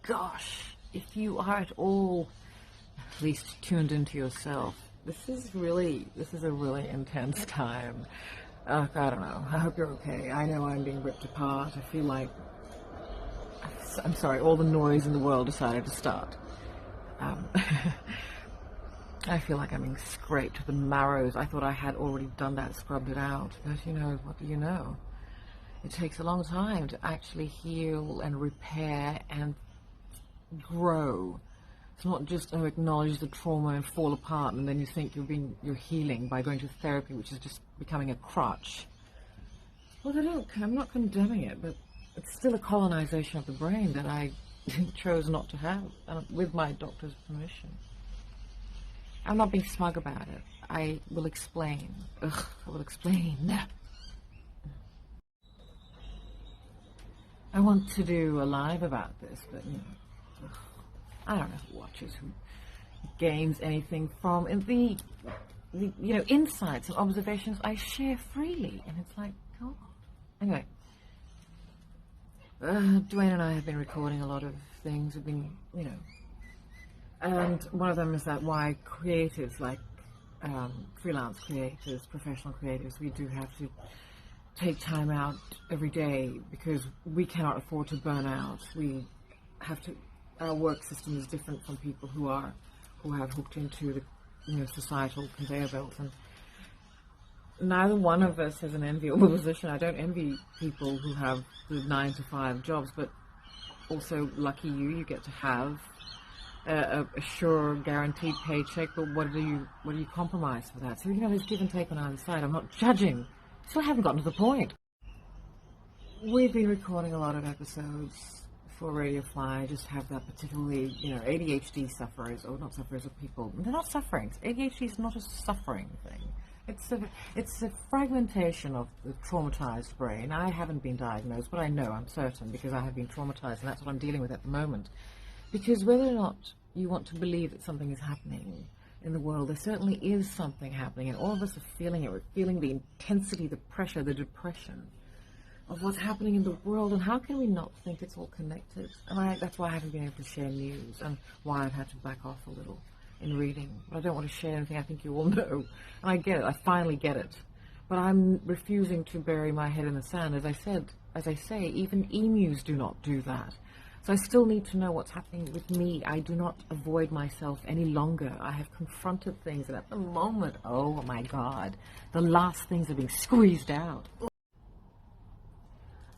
gosh, if you are at all at least tuned into yourself, this is a really intense time. I don't know. I hope you're okay. I know I'm being ripped apart. I feel like, I'm sorry, all the noise in the world decided to start. I feel like I'm being scraped to the marrows. I thought I had already done that, scrubbed it out. But you know, what do you know? It takes a long time to actually heal and repair and grow. It's not just acknowledge the trauma and fall apart, and then you think you're healing by going to therapy, which is just becoming a crutch. Well, I'm not condemning it, but it's still a colonization of the brain that I chose not to have, with my doctor's permission. I'm not being smug about it. I will explain. I will explain. I want to do a live about this, but you know, I don't know who watches, who gains anything from the you know, insights and observations I share freely, and it's like, God. Anyway, Dwayne and I have been recording a lot of things. We've been, you know, and one of them is that why creatives like freelance creators, professional creators, we do have to take time out every day because we cannot afford to burn out. We have to. Our work system is different from people who have hooked into the, you know, societal conveyor belts, and neither one of us has an enviable position. I don't envy people who have the 9-to-5 jobs, but also lucky you get to have a sure, guaranteed paycheck. But what do you compromise for that? So you know, there's give and take on either side. I'm not judging. Still haven't gotten to the point. We've been recording a lot of episodes for Radio Fly. Just have that particularly, you know, ADHD sufferers, or not sufferers, of people. They're not suffering. ADHD is not a suffering thing. It's a fragmentation of the traumatized brain. I haven't been diagnosed, but I know, I'm certain, because I have been traumatized, and that's what I'm dealing with at the moment. Because whether or not you want to believe that something is happening in the world, there certainly is something happening, and all of us are feeling it. We're feeling the intensity, the pressure, the depression of what's happening in the world, and how can we not think it's all connected? And that's why I haven't been able to share news, and why I've had to back off a little in reading. But I don't want to share anything I think you all know. And I get it, I finally get it. But I'm refusing to bury my head in the sand. As I say, even emus do not do that. So I still need to know what's happening with me. I do not avoid myself any longer. I have confronted things, and at the moment, oh my God, the last things are being squeezed out.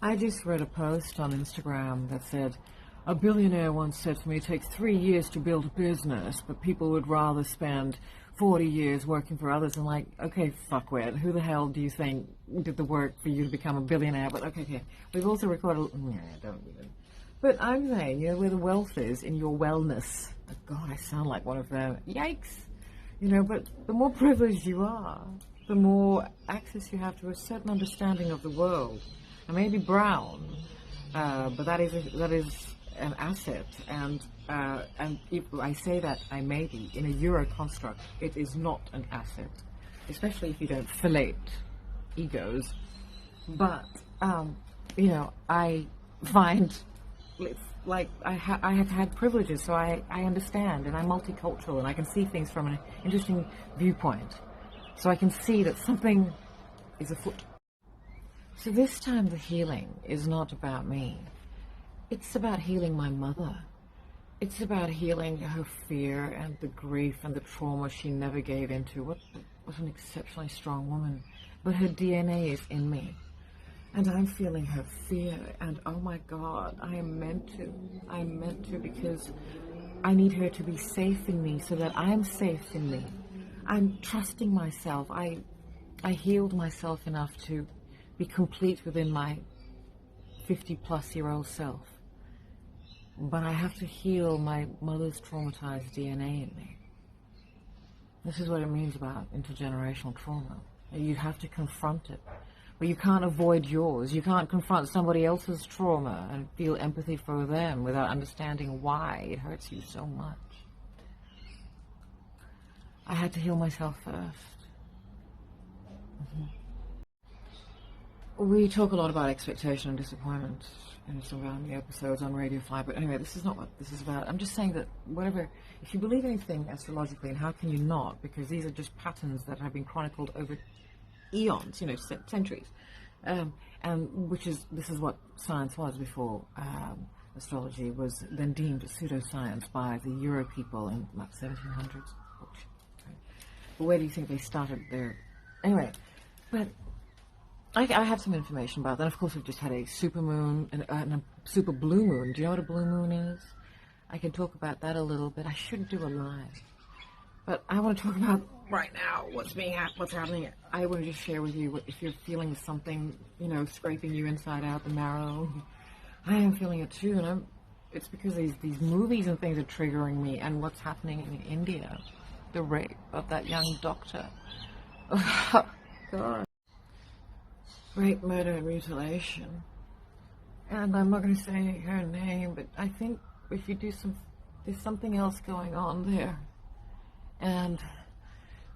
I just read a post on Instagram that said, a billionaire once said to me, it takes 3 years to build a business, but people would rather spend 40 years working for others. And like, okay, fuckwit, who the hell do you think did the work for you to become a billionaire? But okay. We've also recorded, don't even. But I'm saying, you know, where the wealth is in your wellness. Oh God, I sound like one of them. Yikes! You know, but the more privileged you are, the more access you have to a certain understanding of the world. I may be brown, but that is an asset. And if I say that I may be in a Euro construct, it is not an asset, especially if you don't fillet egos. But you know, I find. It's like I have had privileges, so I understand, and I'm multicultural, and I can see things from an interesting viewpoint. So I can see that something is afoot. So this time the healing is not about me. It's about healing my mother. It's about healing her fear and the grief and the trauma she never gave into. What an exceptionally strong woman. But her DNA is in me. And I'm feeling her fear, and oh my God, I am meant to, because I need her to be safe in me so that I'm safe in me. I'm trusting myself. I healed myself enough to be complete within my 50-plus-year-old self. But I have to heal my mother's traumatized DNA in me. This is what it means about intergenerational trauma. You have to confront it. But you can't avoid yours. You can't confront somebody else's trauma and feel empathy for them without understanding why it hurts you so much. I had to heal myself first. We talk a lot about expectation and disappointment in some of the episodes on Radio Fly, but anyway, this is not what this is about. I'm just saying that whatever, if you believe anything astrologically, and how can you not? Because these are just patterns that have been chronicled over eons, centuries, and this is what science was before astrology was then deemed pseudoscience by the Euro people in like 1700s. But where do you think they started their... Anyway, but I have some information about that. Of course, we've just had a supermoon and a super blue moon. Do you know what a blue moon is? I can talk about that a little bit. I should do a live. But I want to talk about right now what's happening. I want to just share with you if you're feeling something, scraping you inside out, the marrow. I am feeling it too, and it's because these movies and things are triggering me, and what's happening in India, the rape of that young doctor. Oh, God. Rape, murder, and mutilation. And I'm not going to say her name, but I think if you do there's something else going on there. And,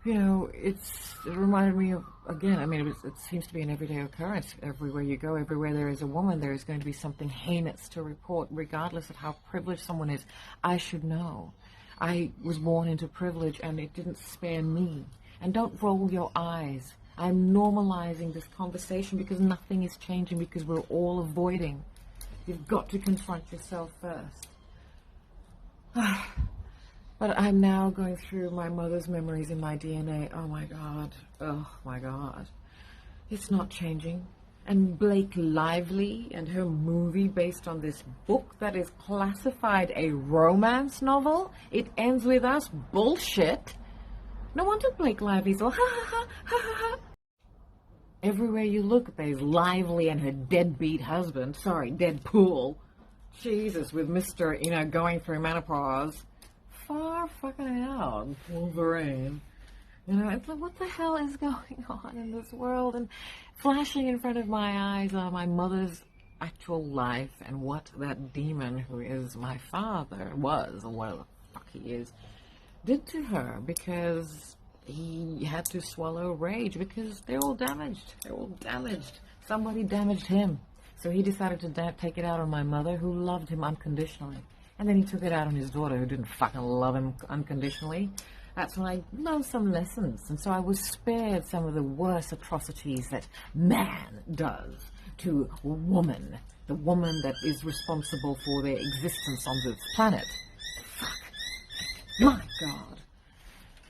it reminded me of, again, it seems to be an everyday occurrence. Everywhere you go, everywhere there is a woman, there is going to be something heinous to report, regardless of how privileged someone is. I should know. I was born into privilege, and it didn't spare me. And don't roll your eyes. I'm normalizing this conversation because nothing is changing, because we're all avoiding. You've got to confront yourself first. But I'm now going through my mother's memories in my DNA. Oh my God. Oh my God. It's not changing. And Blake Lively and her movie based on this book that is classified a romance novel. It ends with us. Bullshit. No wonder Blake Lively's all ha ha ha ha ha ha. Everywhere you look, there's Lively and her deadbeat husband. Sorry, Deadpool. Jesus, with Mr., going through menopause. Far fucking out, Wolverine. It's like, what the hell is going on in this world? And flashing in front of my eyes are my mother's actual life and what that demon who is my father was, or whatever the fuck he is, did to her, because he had to swallow rage because they're all damaged. They're all damaged. Somebody damaged him. So he decided to take it out on my mother, who loved him unconditionally. And then he took it out on his daughter, who didn't fucking love him unconditionally. That's when I learned some lessons. And so I was spared some of the worst atrocities that man does to woman. The woman that is responsible for their existence on this planet. Fuck. My God.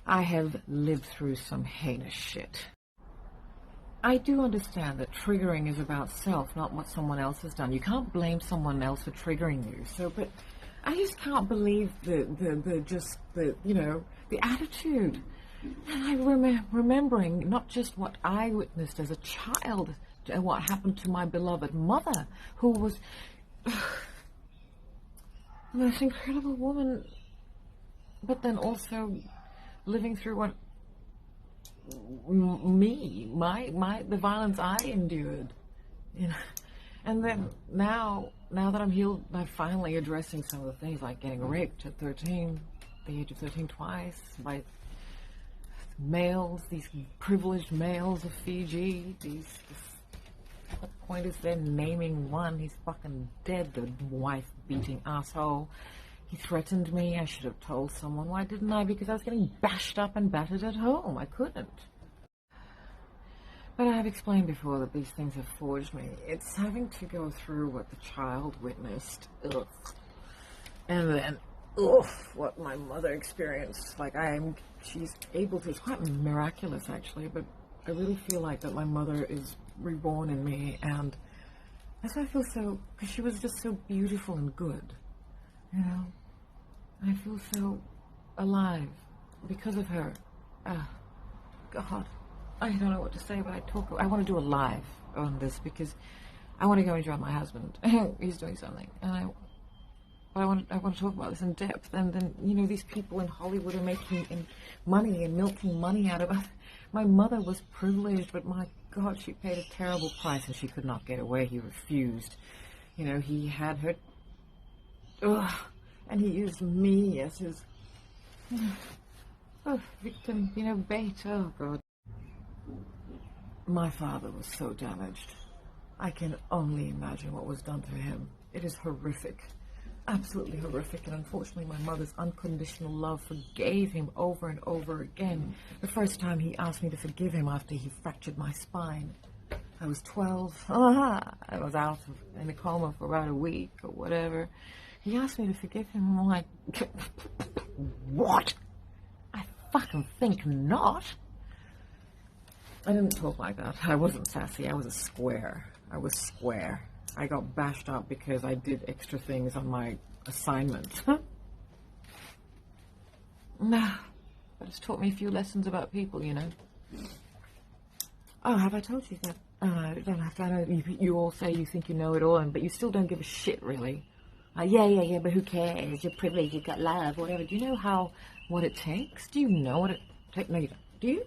I have lived through some heinous shit. I do understand that triggering is about self, not what someone else has done. You can't blame someone else for triggering you. But I just can't believe the attitude. And I remembering not just what I witnessed as a child, and what happened to my beloved mother, who was the most incredible woman, but then also living through what the violence I endured, and then now that I'm healed, I'm finally addressing some of the things, like getting raped at 13, the age of 13 twice, by males, these privileged males of Fiji. What the point is they're naming one? He's fucking dead, the wife-beating asshole. He threatened me. I should have told someone. Why didn't I? Because I was getting bashed up and battered at home. I couldn't. But I have explained before that these things have forged me. It's having to go through what the child witnessed. Ugh. And then, what my mother experienced. She's able to. It's quite miraculous, actually. But I really feel like that my mother is reborn in me. And that's why I feel so, because she was just so beautiful and good. I feel so alive because of her. God, I don't know what to say, but I want to do a live on this because I want to go and join my husband. He's doing something, and I want to talk about this in depth. And then these people in Hollywood are making money and milking money out of us. My mother was privileged, but my God, she paid a terrible price, and she could not get away. He refused. He had her. And he used me as his victim, bait. Oh, God. My father was so damaged. I can only imagine what was done to him. It is horrific. Absolutely horrific, and unfortunately my mother's unconditional love forgave him over and over again. The first time he asked me to forgive him after he fractured my spine. I was 12. I was out in a coma for about a week or whatever. He asked me to forgive him, and I'm like, what? I fucking think not. I didn't talk like that. I wasn't sassy. I was a square. I was square. I got bashed up because I did extra things on my assignment. Nah, but it's taught me a few lessons about people, you know. Oh, have I told you that? You don't have to. I know you all say you think you know it all, but you still don't give a shit, really. Yeah, but who cares? You're privileged, you've got love, whatever. Do you know what it takes? Do you know what it takes? No, you don't. Do you?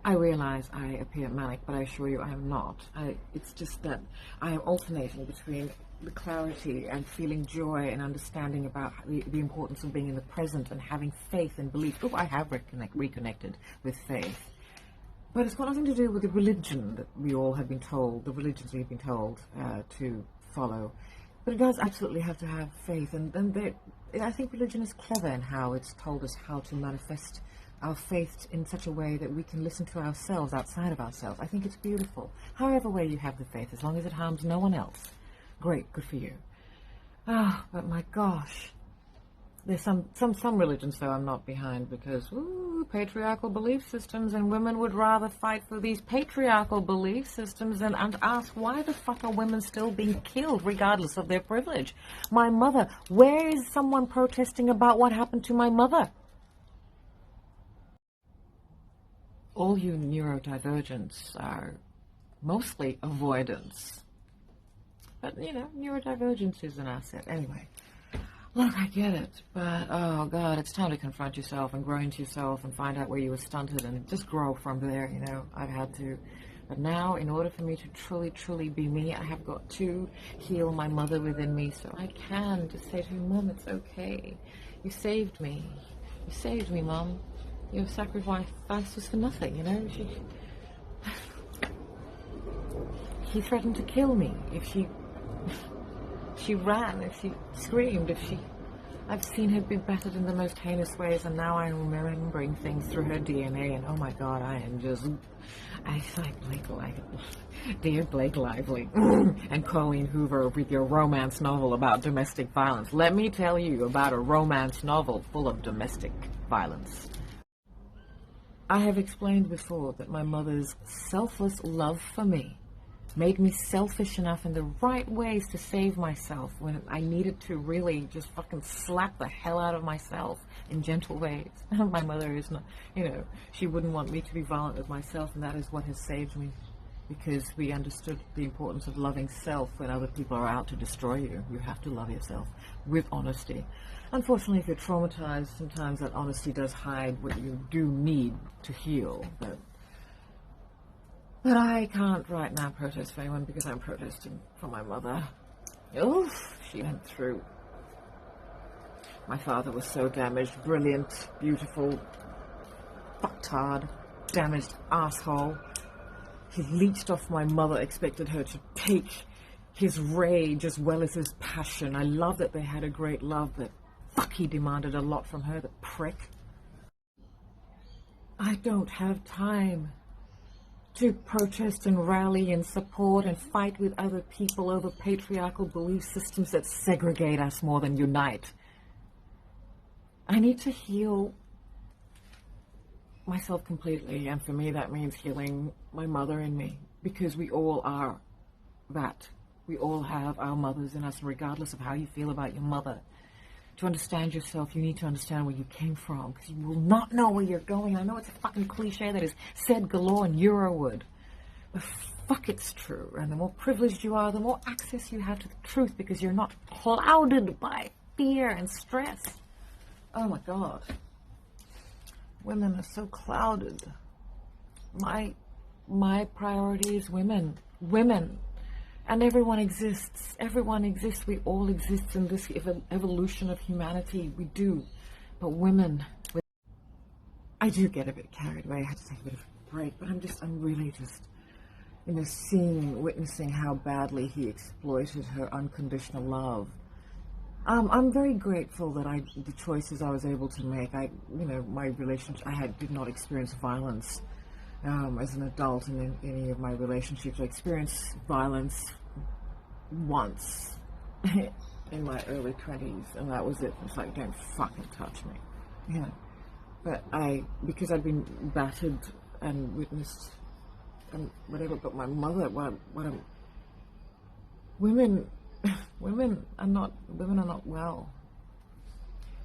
I realize I appear manic, but I assure you I am not. It's just that I am alternating between the clarity and feeling joy and understanding about the importance of being in the present and having faith and belief. Oh, I have reconnected with faith. But it's got nothing to do with the religion that we all have been told, the religions we've been told to follow. But it does absolutely have to have faith. And I think religion is clever in how it's told us how to manifest our faith in such a way that we can listen to ourselves outside of ourselves. I think it's beautiful. However way you have the faith, as long as it harms no one else. Great, good for you. But my gosh. There's some religions, though, I'm not behind because, patriarchal belief systems, and women would rather fight for these patriarchal belief systems and ask why the fuck are women still being killed regardless of their privilege? My mother, where is someone protesting about what happened to my mother? All you neurodivergents are mostly avoidance. But, you know, neurodivergence is an asset. Anyway, look, I get it. But, oh, God, it's time to confront yourself and grow into yourself and find out where you were stunted and just grow from there, you know. I've had to. But now, in order for me to truly, truly be me, I have got to heal my mother within me so I can just say to her, Mom, it's okay. You saved me. You saved me, Mom. Your sacrifice was for nothing, you know. He threatened to kill me if she ran, if she screamed, I've seen her be battered in the most heinous ways, and now I'm remembering things through her DNA, and oh my God, I like Blake Lively, dear Blake Lively, and Colleen Hoover with your romance novel about domestic violence. Let me tell you about a romance novel full of domestic violence. I have explained before that my mother's selfless love for me made me selfish enough in the right ways to save myself when I needed to really just fucking slap the hell out of myself in gentle ways. My mother is not, you know, she wouldn't want me to be violent with myself, and that is what has saved me, because we understood the importance of loving self when other people are out to destroy you. You have to love yourself with honesty. Unfortunately, if you're traumatized, sometimes that honesty does hide what you do need to heal. But I can't right now protest for anyone because I'm protesting for my mother. Oof, she went through. My father was so damaged, brilliant, beautiful, fucktard, damaged asshole. He leeched off my mother, expected her to take his rage as well as his passion. I love that they had a great love, but fuck, he demanded a lot from her, the prick. I don't have time to protest and rally and support and fight with other people over patriarchal belief systems that segregate us more than unite. I need to heal myself completely, and for me that means healing my mother in me, because we all are that. We all have our mothers in us, regardless of how you feel about your mother. To understand yourself, you need to understand where you came from, because you will not know where you're going. I know it's a fucking cliche that is said galore in Eurowood, but fuck, it's true. And the more privileged you are, the more access you have to the truth, because you're not clouded by fear and stress. Oh my God. Women are so clouded. My priority is women. Women. And everyone exists. Everyone exists. We all exist in this evolution of humanity. We do. But women, I do get a bit carried away. I had to take a bit of a break, but I'm really just, witnessing how badly he exploited her unconditional love. I'm very grateful that the choices I was able to make. My relationship, did not experience violence as an adult in any of my relationships. I experienced violence once in my early 20s, and that was it. It's like, don't fucking touch me. Yeah. But because I'd been battered and witnessed and whatever, but my mother, women are not well.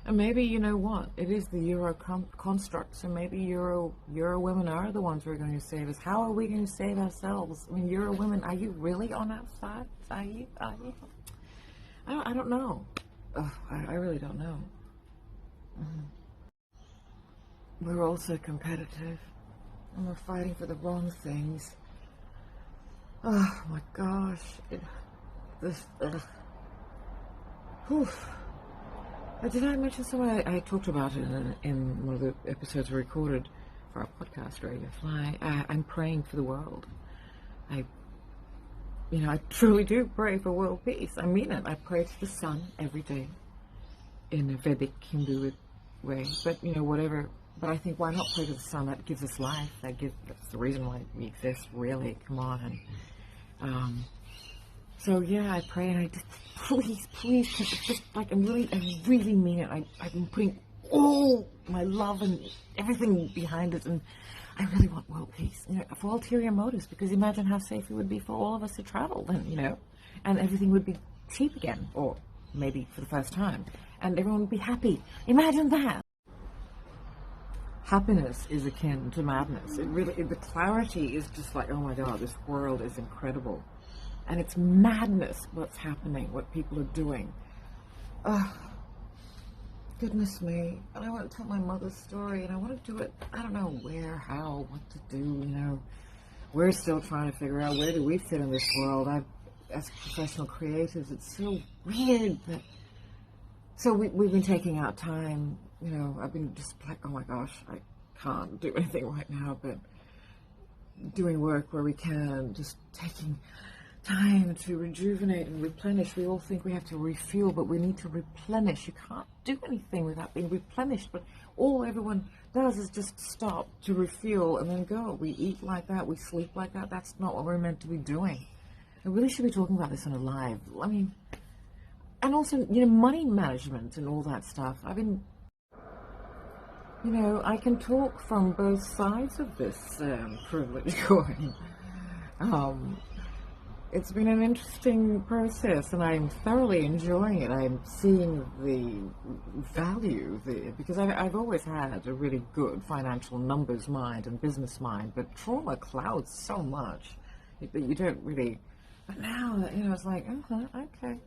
And maybe, you know what, it is the Euro construct, so maybe Euro women are the ones who are going to save us. How are we going to save ourselves? I mean, Euro women, are you really on our side? Are you? I don't know. I really don't know. We're all so competitive, and we're fighting for the wrong things. Oh my gosh. Did I mention something? I talked about it in one of the episodes we recorded for our podcast, Radio Fly. I'm praying for the world. I truly do pray for world peace. I mean it. I pray to the sun every day in a Vedic Hindu way. But, whatever. But I think, why not pray to the sun? That gives us life. That's the reason why we exist, really. Come on. So yeah, I pray, and I just, please, just like I really mean it. I've been putting all my love and everything behind it, and I really want world peace, for ulterior motives, because imagine how safe it would be for all of us to travel then, and everything would be cheap again, or maybe for the first time, and everyone would be happy. Imagine that. Happiness is akin to madness. The clarity is just like, oh my God, this world is incredible. And it's madness what's happening, what people are doing. Goodness me. And I want to tell my mother's story, and I want to do it, I don't know where, how, what to do, We're still trying to figure out, where do we fit in this world? As professional creatives, it's so weird that... So we've been taking out time, I've been just like, oh my gosh, I can't do anything right now, but doing work where we can, just taking time to rejuvenate and replenish. We all think we have to refuel, but we need to replenish. You can't do anything without being replenished, but all everyone does is just stop to refuel and then go. We eat like that, we sleep like that. That's not what we're meant to be doing. I really should be talking about this on a live. I mean, and also, money management and all that stuff. I've been, I can talk from both sides of this privilege coin. It's been an interesting process, and I'm thoroughly enjoying it. I'm seeing the value, because I've always had a really good financial numbers mind and business mind, but trauma clouds so much that you don't really. But now, it's like, okay.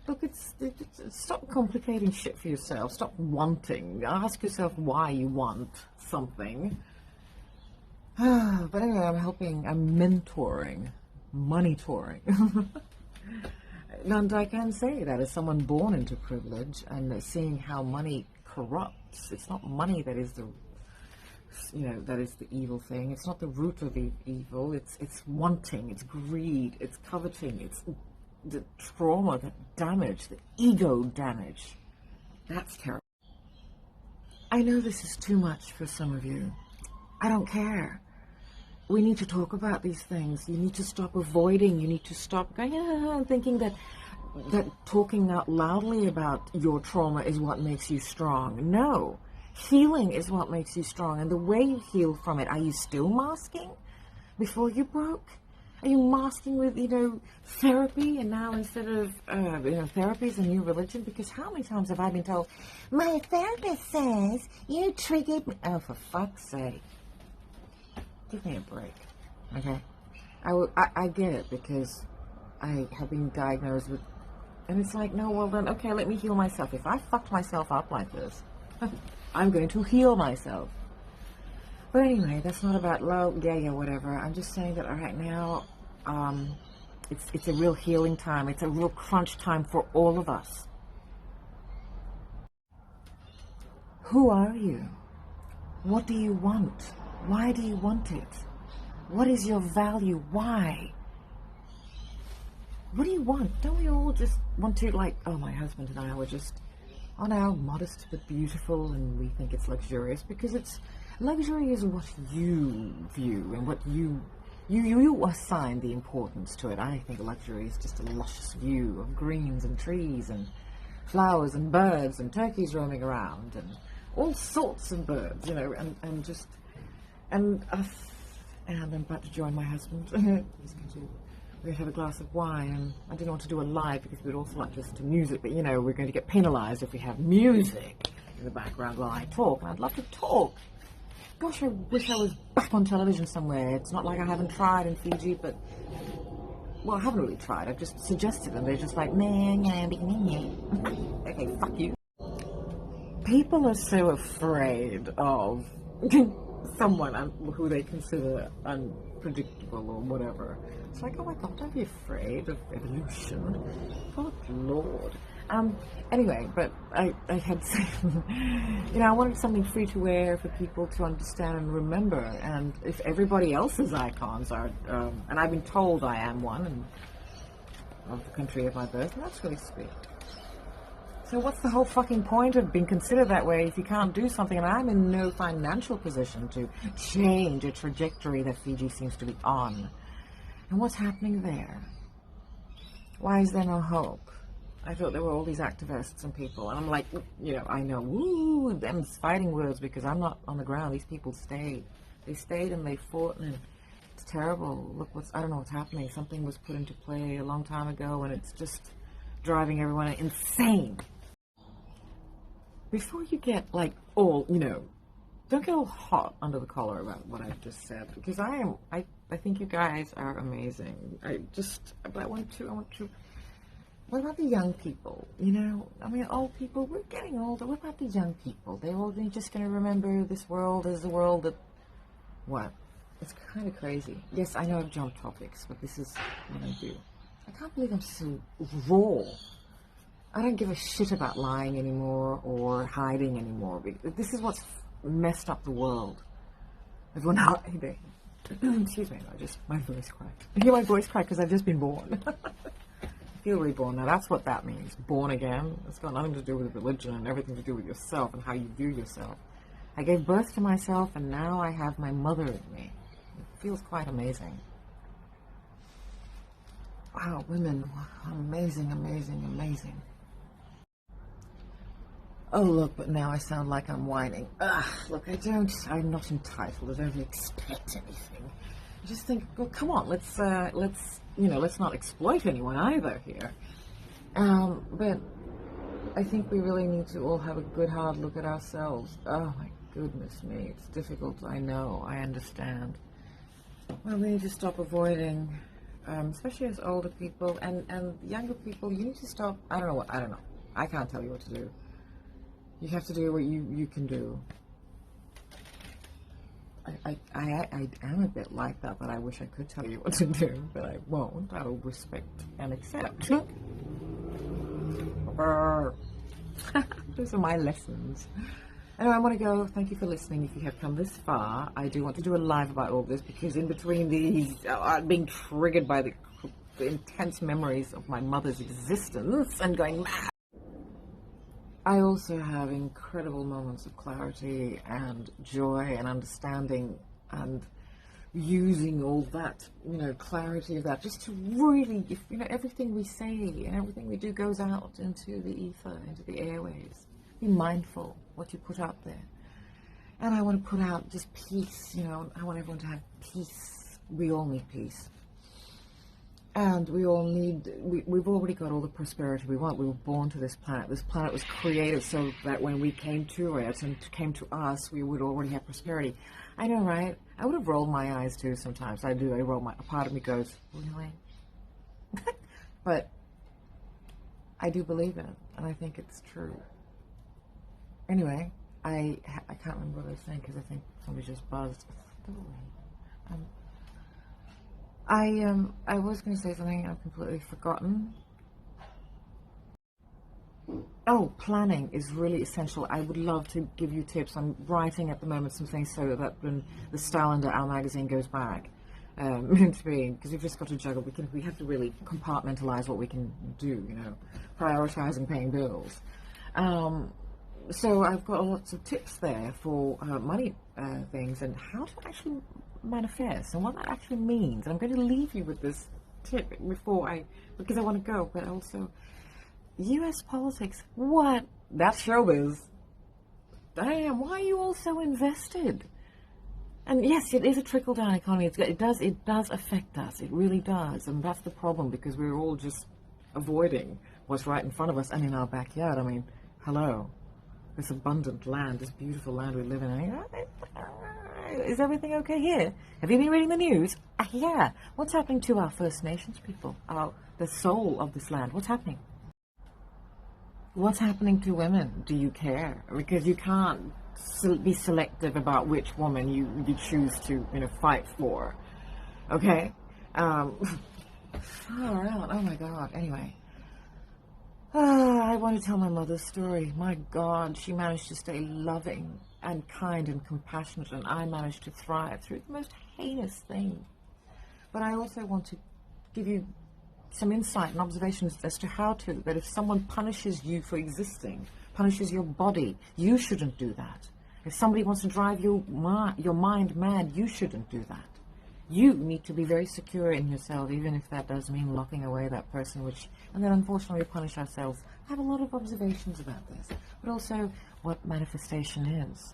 Look, stop complicating shit for yourself. Stop wanting. Ask yourself why you want something. But anyway, I'm mentoring. Money touring. And I can say that as someone born into privilege and seeing how money corrupts. It's not money that is the evil thing. It's not the root of the evil. It's wanting, it's greed, it's coveting, it's the trauma, the damage, the ego damage. That's terrible. I know this is too much for some of you. I don't care. We need to talk about these things. You need to stop avoiding. You need to stop going, and thinking that talking out loudly about your trauma is what makes you strong. No. Healing is what makes you strong. And the way you heal from it, are you still masking before you broke? Are you masking with, therapy? And now instead of, therapy is a new religion? Because how many times have I been told, my therapist says you triggered me. Oh, for fuck's sake. Give me a break, okay? I get it, because I have been diagnosed with, and it's like, no, well then, okay, let me heal myself. If I fucked myself up like this, I'm going to heal myself. But anyway, that's not about love, yeah, whatever. I'm just saying that right now, it's a real healing time. It's a real crunch time for all of us. Who are you? What do you want? Why do you want it? What is your value? Why? What do you want? Don't we all just want to, like, oh, my husband and I were just, oh no, modest but beautiful, and we think it's luxurious because it's, luxury is what you view and what you assign the importance to it. I think luxury is just a luscious view of greens and trees and flowers and birds and turkeys roaming around and all sorts of birds, you know, and just, and I'm about to join my husband. He's going to have a glass of wine, and I didn't want to do a live because we'd also like to listen to music, but you know, we're going to get penalised if we have music in the background while I talk, and I'd love to talk. Gosh, I wish I was back on television somewhere. It's not like I haven't tried in Fiji, but, well, I haven't really tried. I've just suggested, and they're just like, okay, fuck you. People are so afraid of someone who they consider unpredictable or whatever. It's like, oh my God, don't be afraid of evolution. Good Lord. Anyway, but I had, you know, I wanted something free to wear for people to understand and remember. And if everybody else's icons are, and I've been told I am one, and of the country of my birth, and that's really sweet. So what's the whole fucking point of being considered that way if you can't do something? And I'm in no financial position to change a trajectory that Fiji seems to be on. And what's happening there? Why is there no hope? I thought there were all these activists and people, and I'm like, you know, I know, woo, them fighting words, because I'm not on the ground. These people stayed. They stayed and they fought, and it's terrible. Look, I don't know what's happening. Something was put into play a long time ago, and it's just driving everyone insane. Before you get, like, all, you know, don't get all hot under the collar about what I've just said, because I think you guys are amazing. But I want to, what about the young people, you know? I mean, old people, we're getting older. What about the young people? They're just going to remember this world as a world that, what? It's kind of crazy. Yes, I know I've jumped topics, but this is what I do. I can't believe I'm so raw. I don't give a shit about lying anymore or hiding anymore. This is what's messed up the world. Everyone hiding. Excuse me, my voice cracked. I hear my voice crack because I've just been born. I feel reborn now. That's what that means. Born again. It's got nothing to do with religion and everything to do with yourself and how you view yourself. I gave birth to myself, and now I have my mother in me. It feels quite amazing. Wow, women. Amazing, amazing, amazing. Oh, look, but now I sound like I'm whining. Look, I'm not entitled. I don't expect anything. I just think, well, come on, let's not exploit anyone either here. But I think we really need to all have a good hard look at ourselves. Oh my goodness me, it's difficult, I know, I understand. Well, we need to stop avoiding, especially as older people and younger people, you need to stop, I don't know. I can't tell you what to do. You have to do what you can do. I am a bit like that, but I wish I could tell you what to do, but I won't. I'll respect and accept. Those are my lessons. Anyway, I want to go. Thank you for listening. If you have come this far, I do want to do a live about all this, because in between these, being triggered by the intense memories of my mother's existence and going mad, I also have incredible moments of clarity and joy and understanding, and using all that, clarity of that, just to really, everything we say and everything we do goes out into the ether, into the airways. Be mindful what you put out there. And I want to put out just peace, I want everyone to have peace. We all need peace. And we all need, we've already got all the prosperity we want. We were born to this planet. This planet was created so that when we came to it and came to us, we would already have prosperity. I know, right? I would have rolled my eyes too sometimes. I do. A part of me goes, really? But I do believe it, and I think it's true. Anyway, I can't remember what I was saying because I think somebody just buzzed. I was going to say something I've completely forgotten. Oh, planning is really essential. I would love to give you tips. I'm writing at the moment some things so that when the style under our magazine goes back, to be, because we've just got to juggle. We have to really compartmentalize what we can do, prioritizing paying bills. So I've got lots of tips there for money things and how to actually manifest and what that actually means. And I'm going to leave you with this tip because I want to go, but also U.S. politics. What? That's showbiz. Damn, why are you all so invested? And yes, it is a trickle-down economy. It does affect us. It really does. And that's the problem, because we're all just avoiding what's right in front of us and in our backyard. I mean, hello. This abundant land, this beautiful land we live in. Is everything okay here? Have you been reading the news? Yeah. What's happening to our First Nations people? The soul of this land. What's happening? What's happening to women? Do you care? Because you can't be selective about which woman you choose to fight for. Okay? Far out. Oh my God. Anyway. I want to tell my mother's story. My God, she managed to stay loving and kind and compassionate, and I managed to thrive through the most heinous thing. But I also want to give you some insight and observations as to that if someone punishes you for existing, punishes your body, you shouldn't do that. If somebody wants to drive your mind mad, you shouldn't do that. You need to be very secure in yourself, even if that does mean locking away that person, and then unfortunately we punish ourselves. I have a lot of observations about this, but also what manifestation is.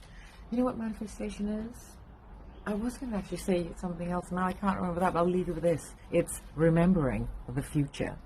You know what manifestation is? I was going to actually say something else, now I can't remember that, but I'll leave you with this. It's remembering the future.